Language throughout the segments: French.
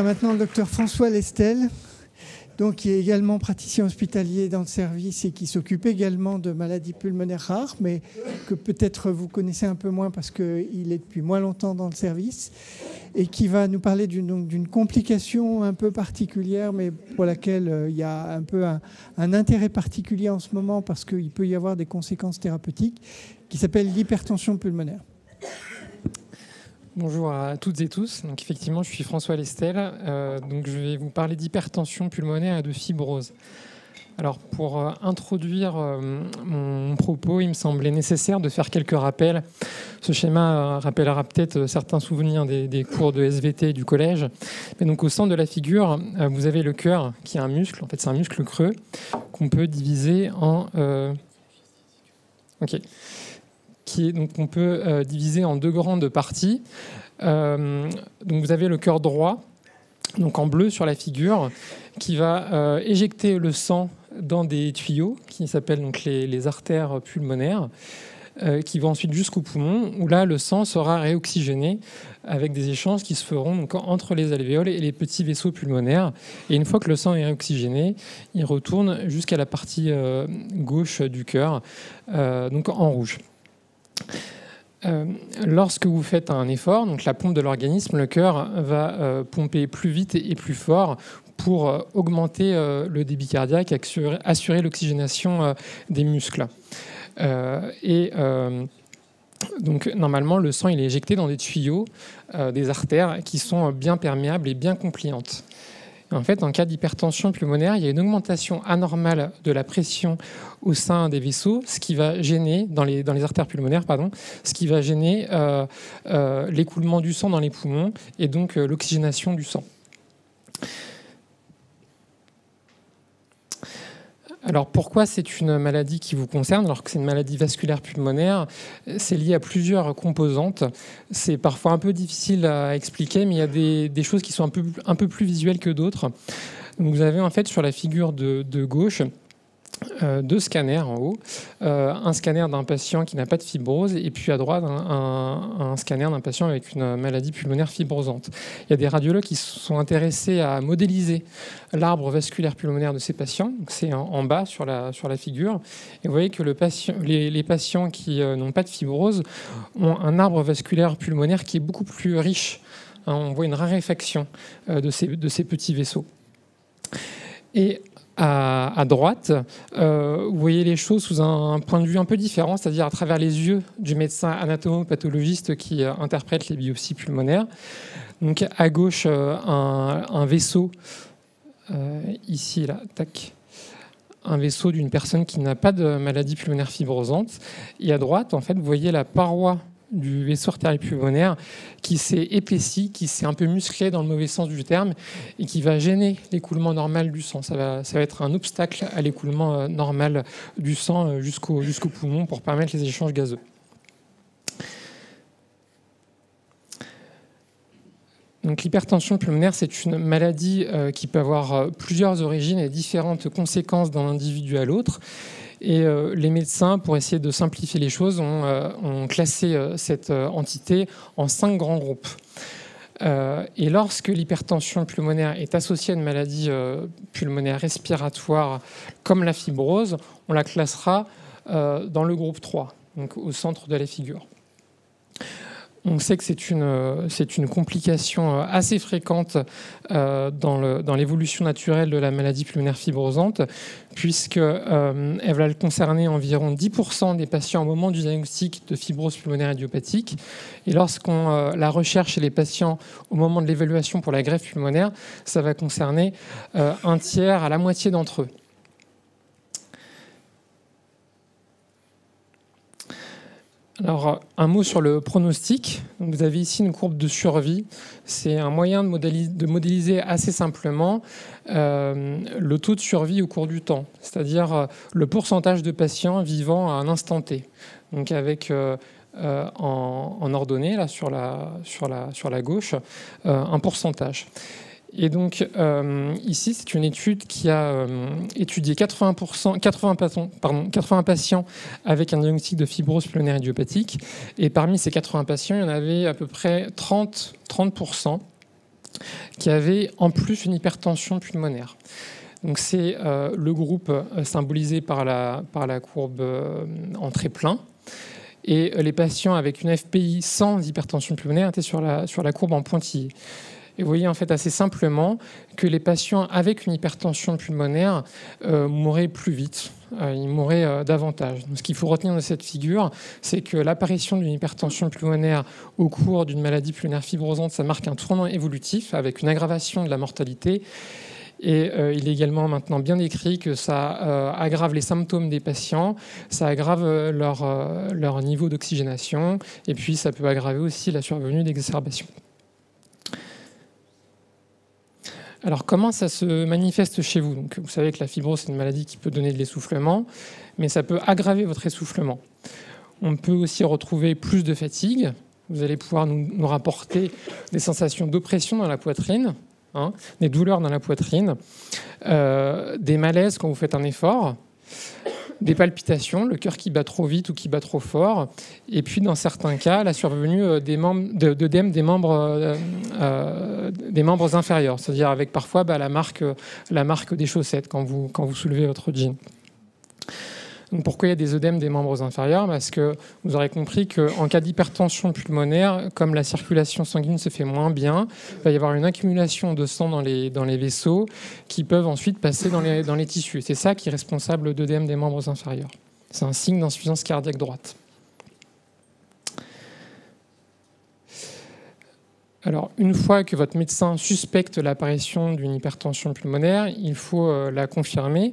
a maintenant le docteur François Lestel, donc, qui est également praticien hospitalier dans le service et qui s'occupe également de maladies pulmonaires rares, mais que peut-être vous connaissez un peu moins parce qu'il est depuis moins longtemps dans le service, et qui va nous parler d'une complication un peu particulière, mais pour laquelle il y a un peu un intérêt particulier en ce moment parce qu'il peut y avoir des conséquences thérapeutiques, qui s'appelle l'hypertension pulmonaire. Bonjour à toutes et tous. Donc effectivement, je suis François Lestel. Donc je vais vous parler d'hypertension pulmonaire et de fibrose. Alors pour introduire mon propos, il me semblait nécessaire de faire quelques rappels. Ce schéma rappellera peut-être certains souvenirs des cours de SVT du collège. Mais donc au centre de la figure, vous avez le cœur qui est un muscle. En fait, c'est un muscle creux qu'on peut diviser en... Donc on peut diviser en deux grandes parties. Donc vous avez le cœur droit, donc en bleu sur la figure, qui va éjecter le sang dans des tuyaux qui s'appellent donc les artères pulmonaires, qui vont ensuite jusqu'au poumon, où là le sang sera réoxygéné avec des échanges qui se feront donc entre les alvéoles et les petits vaisseaux pulmonaires. Et une fois que le sang est réoxygéné, il retourne jusqu'à la partie gauche du cœur, donc en rouge. Lorsque vous faites un effort, donc la pompe de l'organisme, le cœur va pomper plus vite et plus fort pour augmenter le débit cardiaque, assurer l'oxygénation des muscles. Donc normalement, le sang il est éjecté dans des tuyaux, des artères qui sont bien perméables et bien compliantes. En fait, en cas d'hypertension pulmonaire, il y a une augmentation anormale de la pression au sein des vaisseaux, ce qui va gêner, dans les artères pulmonaires, ce qui va gêner l'écoulement du sang dans les poumons et donc l'oxygénation du sang. Alors pourquoi c'est une maladie qui vous concerne alors que c'est une maladie vasculaire pulmonaire? C'est lié à plusieurs composantes. C'est parfois un peu difficile à expliquer, mais il y a des choses qui sont un peu plus visuelles que d'autres. Donc vous avez en fait sur la figure de gauche deux scanners en haut, un scanner d'un patient qui n'a pas de fibrose et puis à droite un scanner d'un patient avec une maladie pulmonaire fibrosante. Il y a des radiologues qui se sont intéressés à modéliser l'arbre vasculaire pulmonaire de ces patients. C'est en bas sur la figure. Et vous voyez que les patients qui n'ont pas de fibrose ont un arbre vasculaire pulmonaire qui est beaucoup plus riche. On voit une raréfaction de ces petits vaisseaux. Et à droite, vous voyez les choses sous un point de vue un peu différent, c'est-à-dire à travers les yeux du médecin anatomopathologiste qui interprète les biopsies pulmonaires. Donc à gauche, un vaisseau, ici, là, tac, un vaisseau d'une personne qui n'a pas de maladie pulmonaire fibrosante. Et à droite, en fait, vous voyez la paroi du vaisseau artériel pulmonaire qui s'est épaissi, qui s'est un peu musclé dans le mauvais sens du terme et qui va gêner l'écoulement normal du sang. Ça va être un obstacle à l'écoulement normal du sang jusqu'au poumon pour permettre les échanges gazeux. Donc l'hypertension pulmonaire, c'est une maladie qui peut avoir plusieurs origines et différentes conséquences d'un individu à l'autre. Et les médecins, pour essayer de simplifier les choses, ont classé cette entité en 5 grands groupes. Et lorsque l'hypertension pulmonaire est associée à une maladie pulmonaire respiratoire comme la fibrose, on la classera dans le groupe 3, donc au centre de la figure. On sait que c'est une complication assez fréquente dans l'évolution naturelle de la maladie pulmonaire fibrosante, puisqu'elle va concerner environ 10% des patients au moment du diagnostic de fibrose pulmonaire idiopathique. Et lorsqu'on la recherche chez les patients au moment de l'évaluation pour la greffe pulmonaire, ça va concerner un tiers à la moitié d'entre eux. Alors, un mot sur le pronostic. Vous avez ici une courbe de survie. C'est un moyen de modéliser assez simplement le taux de survie au cours du temps, c'est-à-dire le pourcentage de patients vivant à un instant T. Donc, avec en ordonnée, là, sur la gauche, un pourcentage. Et donc, ici, c'est une étude qui a étudié 80 patients avec un diagnostic de fibrose pulmonaire idiopathique. Et parmi ces 80 patients, il y en avait à peu près 30% qui avaient en plus une hypertension pulmonaire. Donc c'est le groupe symbolisé par la courbe en trait plein. Et les patients avec une FPI sans hypertension pulmonaire étaient sur la courbe en pointillé. Et vous voyez en fait assez simplement que les patients avec une hypertension pulmonaire mouraient plus vite, ils mouraient davantage. Donc, ce qu'il faut retenir de cette figure, c'est que l'apparition d'une hypertension pulmonaire au cours d'une maladie pulmonaire fibrosante, ça marque un tournant évolutif avec une aggravation de la mortalité. Et il est également maintenant bien décrit que ça aggrave les symptômes des patients, ça aggrave leur niveau d'oxygénation, et puis ça peut aggraver aussi la survenue d'exacerbations. Alors, comment ça se manifeste chez vous? Donc, vous savez que la fibrose, c'est une maladie qui peut donner de l'essoufflement, mais ça peut aggraver votre essoufflement. On peut aussi retrouver plus de fatigue. Vous allez pouvoir nous rapporter des sensations d'oppression dans la poitrine, des douleurs dans la poitrine, des malaises quand vous faites un effort, des palpitations, le cœur qui bat trop vite ou qui bat trop fort, et puis dans certains cas, la survenue d'œdème des membres inférieurs, c'est-à-dire avec parfois la marque des chaussettes quand vous soulevez votre jean. Donc pourquoi il y a des œdèmes des membres inférieurs? Parce que vous aurez compris qu'en cas d'hypertension pulmonaire, comme la circulation sanguine se fait moins bien, il va y avoir une accumulation de sang dans les vaisseaux qui peuvent ensuite passer dans les tissus. C'est ça qui est responsable d'œdème des membres inférieurs. C'est un signe d'insuffisance cardiaque droite. Alors, une fois que votre médecin suspecte l'apparition d'une hypertension pulmonaire, il faut la confirmer.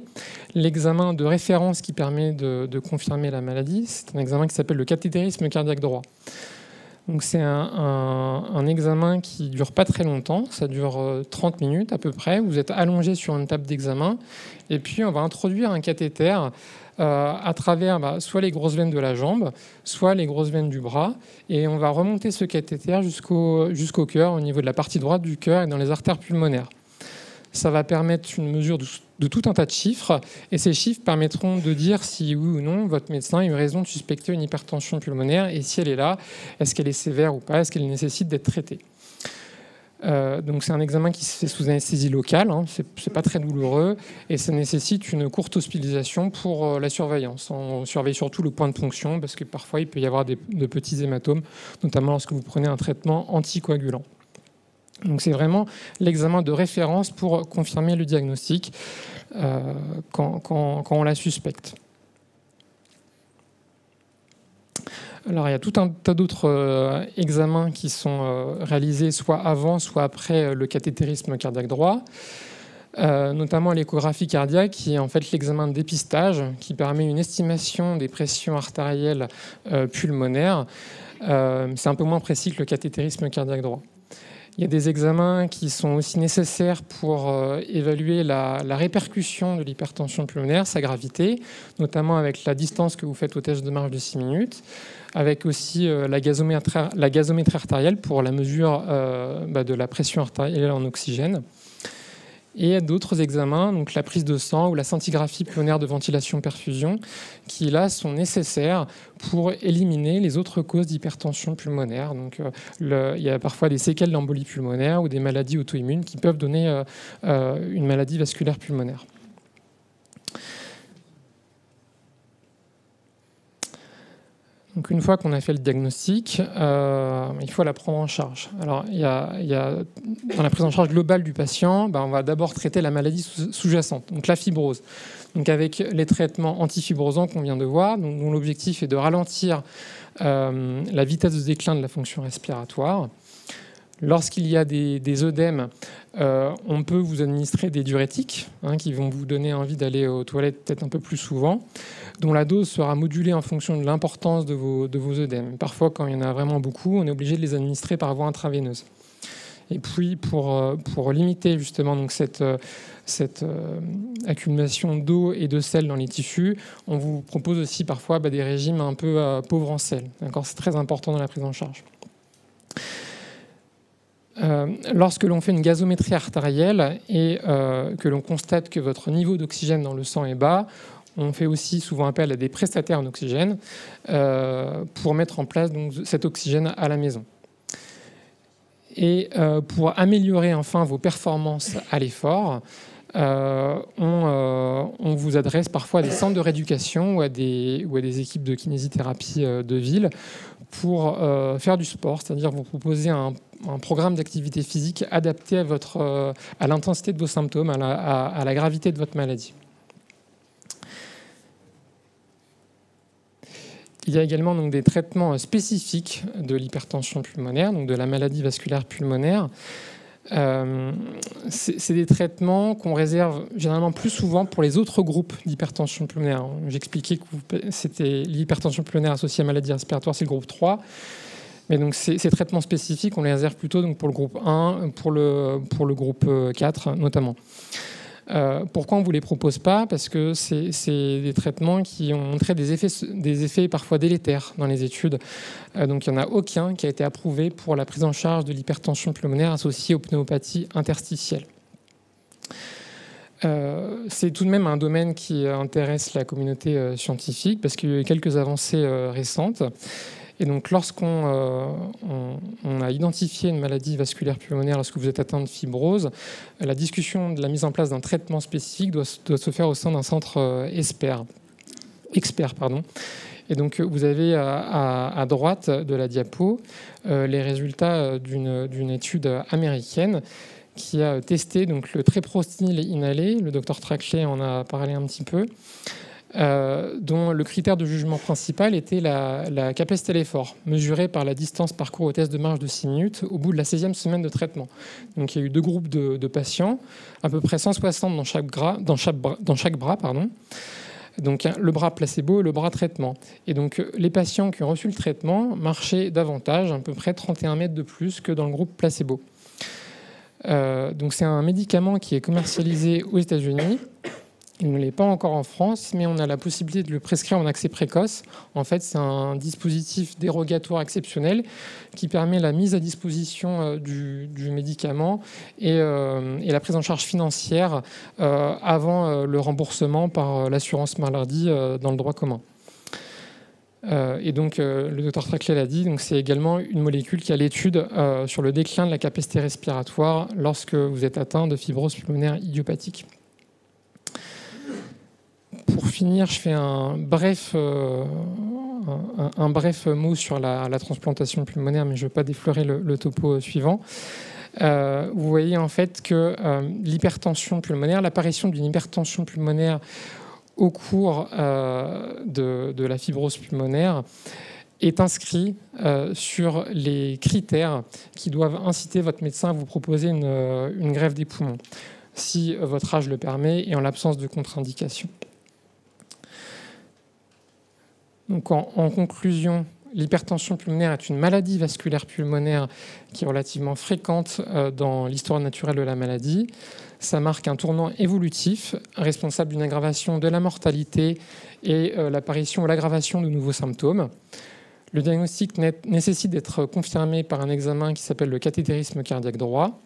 L'examen de référence qui permet de confirmer la maladie, c'est un examen qui s'appelle le cathétérisme cardiaque droit. Donc, c'est un examen qui dure pas très longtemps, ça dure 30 minutes à peu près. Vous êtes allongé sur une table d'examen et puis on va introduire un cathéter à travers soit les grosses veines de la jambe, soit les grosses veines du bras, et on va remonter ce cathéter jusqu'au cœur, au niveau de la partie droite du cœur et dans les artères pulmonaires. Ça va permettre une mesure de tout un tas de chiffres, et ces chiffres permettront de dire si oui ou non votre médecin a eu raison de suspecter une hypertension pulmonaire, et si elle est là, est-ce qu'elle est sévère ou pas, est-ce qu'elle nécessite d'être traitée. Donc c'est un examen qui se fait sous anesthésie locale, c'est pas très douloureux et ça nécessite une courte hospitalisation pour la surveillance. On surveille surtout le point de ponction parce que parfois il peut y avoir de petits hématomes, notamment lorsque vous prenez un traitement anticoagulant. Donc c'est vraiment l'examen de référence pour confirmer le diagnostic quand on la suspecte. Alors, il y a tout un tas d'autres examens qui sont réalisés soit avant, soit après le cathétérisme cardiaque droit, notamment l'échographie cardiaque, qui est en fait l'examen de dépistage, qui permet une estimation des pressions artérielles pulmonaires. C'est un peu moins précis que le cathétérisme cardiaque droit. Il y a des examens qui sont aussi nécessaires pour évaluer la répercussion de l'hypertension pulmonaire, sa gravité, notamment avec la distance que vous faites au test de marche de 6 minutes, avec aussi la gazométrie artérielle pour la mesure de la pression artérielle en oxygène. Et d'autres examens, donc la prise de sang ou la scintigraphie pulmonaire de ventilation-perfusion, qui là sont nécessaires pour éliminer les autres causes d'hypertension pulmonaire. Donc, il y a parfois des séquelles d'embolie pulmonaire ou des maladies auto-immunes qui peuvent donner une maladie vasculaire pulmonaire. Donc une fois qu'on a fait le diagnostic, il faut la prendre en charge. Alors, il y a dans la prise en charge globale du patient, on va d'abord traiter la maladie sous-jacente, donc la fibrose. Donc avec les traitements antifibrosants qu'on vient de voir, dont l'objectif est de ralentir la vitesse de déclin de la fonction respiratoire. Lorsqu'il y a des œdèmes, on peut vous administrer des diurétiques qui vont vous donner envie d'aller aux toilettes peut-être un peu plus souvent, dont la dose sera modulée en fonction de l'importance de vos œdèmes. Parfois, quand il y en a vraiment beaucoup, on est obligé de les administrer par voie intraveineuse. Et puis, pour limiter justement donc cette accumulation d'eau et de sel dans les tissus, on vous propose aussi parfois des régimes un peu pauvres en sel. C'est très important dans la prise en charge. Lorsque l'on fait une gazométrie artérielle et que l'on constate que votre niveau d'oxygène dans le sang est bas, on fait aussi souvent appel à des prestataires en oxygène pour mettre en place donc, cet oxygène à la maison. Et pour améliorer enfin vos performances à l'effort, on vous adresse parfois à des centres de rééducation ou à des équipes de kinésithérapie de ville pour faire du sport, c'est-à-dire vous proposer un programme d'activité physique adapté à l'intensité de vos symptômes, à la gravité de votre maladie. Il y a également donc, des traitements spécifiques de l'hypertension pulmonaire, donc de la maladie vasculaire pulmonaire. C'est des traitements qu'on réserve généralement plus souvent pour les autres groupes d'hypertension pulmonaire. J'expliquais que c'était l'hypertension pulmonaire associée à maladie respiratoire, c'est le groupe 3. Mais donc ces traitements spécifiques, on les réserve plutôt donc, pour le groupe 1, pour le groupe 4 notamment. Pourquoi on ne vous les propose pas? Parce que c'est des traitements qui ont montré des effets parfois délétères dans les études. Donc il n'y en a aucun qui a été approuvé pour la prise en charge de l'hypertension pulmonaire associée aux pneumopathies interstitielles. C'est tout de même un domaine qui intéresse la communauté scientifique parce qu'il y a eu quelques avancées récentes. Et donc, lorsqu'on a identifié une maladie vasculaire pulmonaire, lorsque vous êtes atteint de fibrose, la discussion de la mise en place d'un traitement spécifique doit se faire au sein d'un centre expert. Et donc, vous avez à droite de la diapo les résultats d'une étude américaine qui a testé donc, le tréprostinil inhalé. Le docteur Trachet en a parlé un petit peu. Dont le critère de jugement principal était la capacité à l'effort, mesurée par la distance parcours au test de marche de 6 minutes au bout de la 16e semaine de traitement. Donc il y a eu 2 groupes de patients, à peu près 160 dans chaque bras. Donc le bras placebo et le bras traitement. Et donc les patients qui ont reçu le traitement marchaient davantage, à peu près 31 mètres de plus que dans le groupe placebo. Donc c'est un médicament qui est commercialisé aux États-Unis. Il ne l'est pas encore en France, mais on a la possibilité de le prescrire en accès précoce. En fait, c'est un dispositif dérogatoire exceptionnel qui permet la mise à disposition du médicament et la prise en charge financière avant le remboursement par l'assurance maladie dans le droit commun. Et donc, le docteur Trachet l'a dit, donc c'est également une molécule qui a l'étude sur le déclin de la capacité respiratoire lorsque vous êtes atteint de fibrose pulmonaire idiopathique. Pour finir, je fais un bref mot sur la transplantation pulmonaire, mais je ne veux pas déflorer le topo suivant. Vous voyez en fait que l'hypertension pulmonaire, l'apparition d'une hypertension pulmonaire au cours de la fibrose pulmonaire est inscrit sur les critères qui doivent inciter votre médecin à vous proposer une greffe des poumons, si votre âge le permet et en l'absence de contre-indication. Donc en conclusion, l'hypertension pulmonaire est une maladie vasculaire pulmonaire qui est relativement fréquente dans l'histoire naturelle de la maladie. Ça marque un tournant évolutif responsable d'une aggravation de la mortalité et l'apparition ou l'aggravation de nouveaux symptômes. Le diagnostic nécessite d'être confirmé par un examen qui s'appelle le cathétérisme cardiaque droit.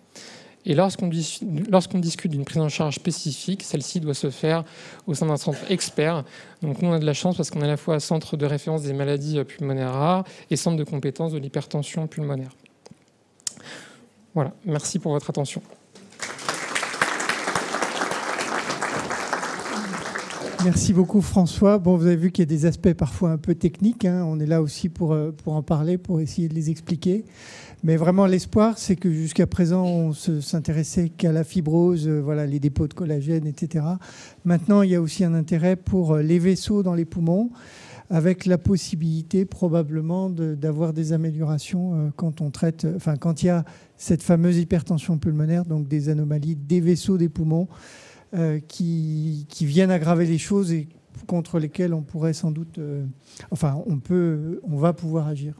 Et lorsqu'on discute d'une prise en charge spécifique, celle-ci doit se faire au sein d'un centre expert. Donc nous, on a de la chance parce qu'on est à la fois centre de référence des maladies pulmonaires rares et centre de compétences de l'hypertension pulmonaire. Voilà, merci pour votre attention. Merci beaucoup François. Bon, vous avez vu qu'il y a des aspects parfois un peu techniques. On est là aussi pour en parler, pour essayer de les expliquer. Mais vraiment, l'espoir, c'est que jusqu'à présent, on s'intéressait qu'à la fibrose, voilà, les dépôts de collagène, etc. Maintenant, il y a aussi un intérêt pour les vaisseaux dans les poumons, avec la possibilité probablement d'avoir des améliorations quand on traite, enfin, quand il y a cette fameuse hypertension pulmonaire, donc des anomalies des vaisseaux des poumons qui viennent aggraver les choses et contre lesquelles on pourrait sans doute, on va pouvoir agir.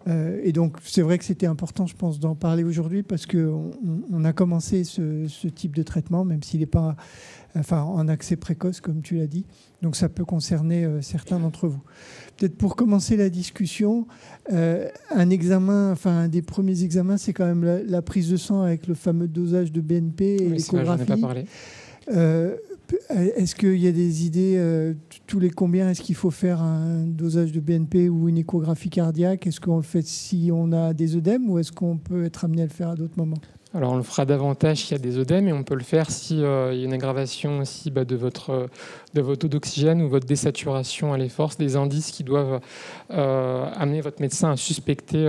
Et donc, c'est vrai que c'était important, je pense, d'en parler aujourd'hui parce qu'on a commencé ce type de traitement, même s'il n'est pas en accès précoce, comme tu l'as dit. Donc, ça peut concerner certains d'entre vous. Peut-être pour commencer la discussion, un des premiers examens, c'est quand même la prise de sang avec le fameux dosage de BNP et l'échographie. J'en ai pas parlé. Est-ce qu'il y a des idées, tous les combien est-ce qu'il faut faire un dosage de BNP ou une échographie cardiaque? Est-ce qu'on le fait si on a des œdèmes ou est-ce qu'on peut être amené à le faire à d'autres moments? Alors on le fera davantage s'il y a des œdèmes, et on peut le faire s'il y a une aggravation aussi de votre taux d'oxygène ou votre désaturation à l'effort, des indices qui doivent amener votre médecin à suspecter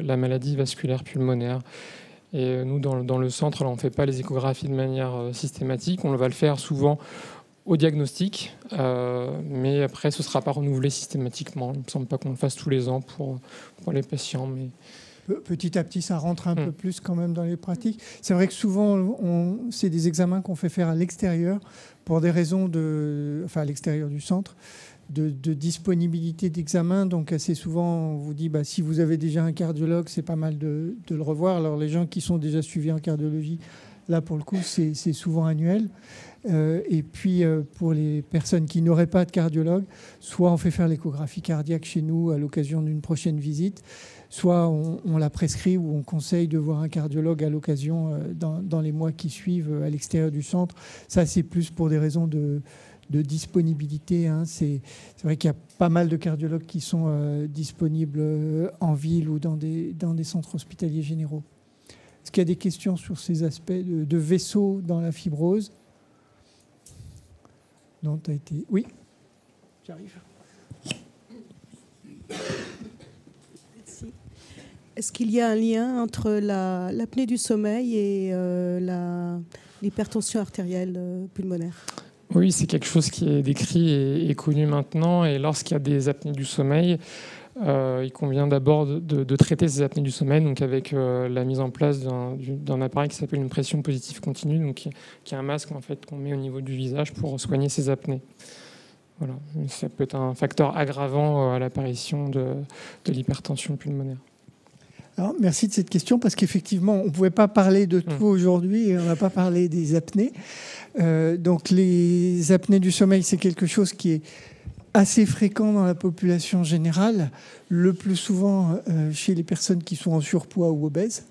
la maladie vasculaire pulmonaire. Et nous, dans le centre, on ne fait pas les échographies de manière systématique. On va le faire souvent au diagnostic, mais après, ce ne sera pas renouvelé systématiquement. Il ne me semble pas qu'on le fasse tous les ans pour les patients. Mais... Petit à petit, ça rentre un peu plus quand même dans les pratiques. C'est vrai que souvent, c'est des examens qu'on fait faire à l'extérieur pour des raisons à l'extérieur du centre, de disponibilité d'examen. Donc assez souvent, on vous dit, si vous avez déjà un cardiologue, c'est pas mal de le revoir. Alors les gens qui sont déjà suivis en cardiologie, là pour le coup, c'est souvent annuel. Et puis pour les personnes qui n'auraient pas de cardiologue, soit on fait faire l'échographie cardiaque chez nous à l'occasion d'une prochaine visite, soit on la prescrit ou on conseille de voir un cardiologue à l'occasion dans les mois qui suivent à l'extérieur du centre. Ça, c'est plus pour des raisons de disponibilité. C'est vrai qu'il y a pas mal de cardiologues qui sont disponibles en ville ou dans des centres hospitaliers généraux. Est-ce qu'il y a des questions sur ces aspects de vaisseau dans la fibrose? Non, tu as été... Oui, j'arrive. Merci. Est-ce qu'il y a un lien entre l'apnée du sommeil et l'hypertension artérielle pulmonaire? Oui, c'est quelque chose qui est décrit et connu maintenant. Et lorsqu'il y a des apnées du sommeil, il convient d'abord de traiter ces apnées du sommeil, donc avec la mise en place d'un appareil qui s'appelle une pression positive continue, donc qui est un masque en fait qu'on met au niveau du visage pour soigner ces apnées. Voilà, ça peut être un facteur aggravant à l'apparition de l'hypertension pulmonaire. Alors, merci de cette question, parce qu'effectivement, on ne pouvait pas parler de tout aujourd'hui et on n'a pas parlé des apnées. Donc les apnées du sommeil, c'est quelque chose qui est assez fréquent dans la population générale, le plus souvent chez les personnes qui sont en surpoids ou obèses,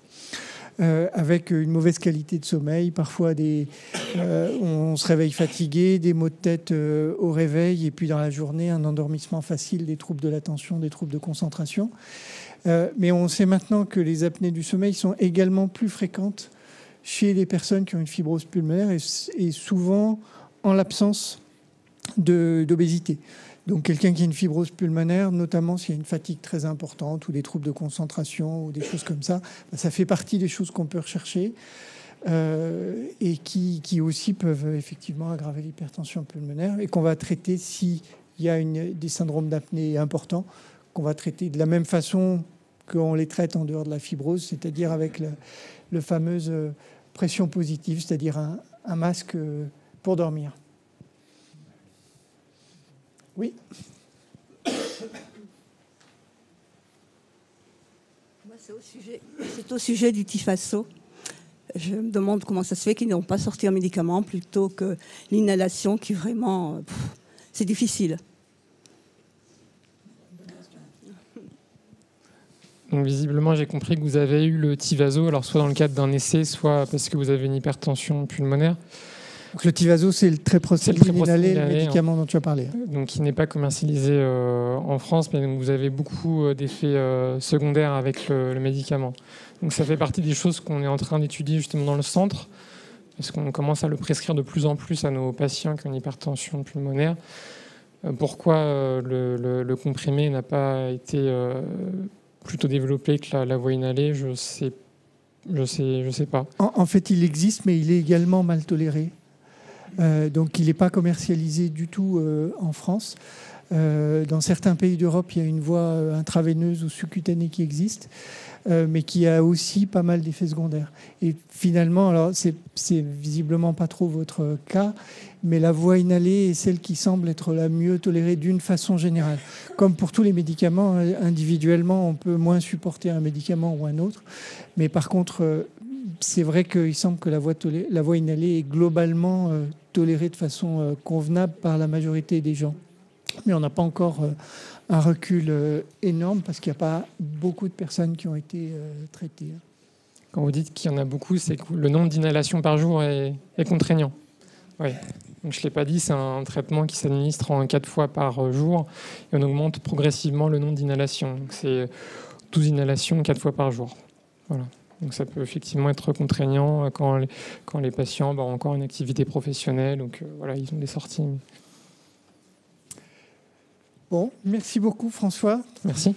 avec une mauvaise qualité de sommeil, parfois on se réveille fatigué, des maux de tête au réveil, et puis dans la journée, un endormissement facile, des troubles de l'attention, des troubles de concentration. Mais on sait maintenant que les apnées du sommeil sont également plus fréquentes chez les personnes qui ont une fibrose pulmonaire et souvent en l'absence d'obésité. Donc quelqu'un qui a une fibrose pulmonaire, notamment s'il y a une fatigue très importante ou des troubles de concentration ou des choses comme ça, ça fait partie des choses qu'on peut rechercher et qui aussi peuvent effectivement aggraver l'hypertension pulmonaire et qu'on va traiter s'il y a des syndromes d'apnée importants, qu'on va traiter de la même façon qu'on les traite en dehors de la fibrose, c'est-à-dire avec le fameuse pression positive, c'est-à-dire un masque pour dormir. Oui. Moi, c'est au sujet du Tifaso. Je me demande comment ça se fait qu'ils n'ont pas sorti un médicament plutôt que l'inhalation qui vraiment... c'est difficile. Donc visiblement, j'ai compris que vous avez eu le Tivaso, alors soit dans le cadre d'un essai, soit parce que vous avez une hypertension pulmonaire. Donc le Tivaso, c'est le tréprostinil inhalé, le médicament dont tu as parlé. Donc il n'est pas commercialisé en France, mais donc vous avez beaucoup d'effets secondaires avec le médicament. Donc ça fait partie des choses qu'on est en train d'étudier justement dans le centre, parce qu'on commence à le prescrire de plus en plus à nos patients qui ont une hypertension pulmonaire. Pourquoi le comprimé n'a pas été plutôt développé que la voie inhalée, je sais pas. En fait, il existe, mais il est également mal toléré. Donc, il n'est pas commercialisé du tout en France. Dans certains pays d'Europe, il y a une voie intraveineuse ou subcutanée qui existe, mais qui a aussi pas mal d'effets secondaires. Et finalement, alors c'est visiblement pas trop votre cas, mais la voie inhalée est celle qui semble être la mieux tolérée d'une façon générale. Comme pour tous les médicaments, individuellement, on peut moins supporter un médicament ou un autre. Mais par contre, c'est vrai qu'il semble que la voie inhalée est globalement tolérée de façon convenable par la majorité des gens. Mais on n'a pas encore un recul énorme parce qu'il n'y a pas beaucoup de personnes qui ont été traitées. Quand vous dites qu'il y en a beaucoup, c'est que le nombre d'inhalations par jour est contraignant. Oui. Donc, je ne l'ai pas dit, c'est un traitement qui s'administre en 4 fois par jour et on augmente progressivement le nombre d'inhalations. Donc, c'est 12 inhalations 4 fois par jour. Voilà. Donc ça peut effectivement être contraignant quand les patients ont encore une activité professionnelle, donc voilà, ils ont des sorties. Bon, merci beaucoup François. Merci.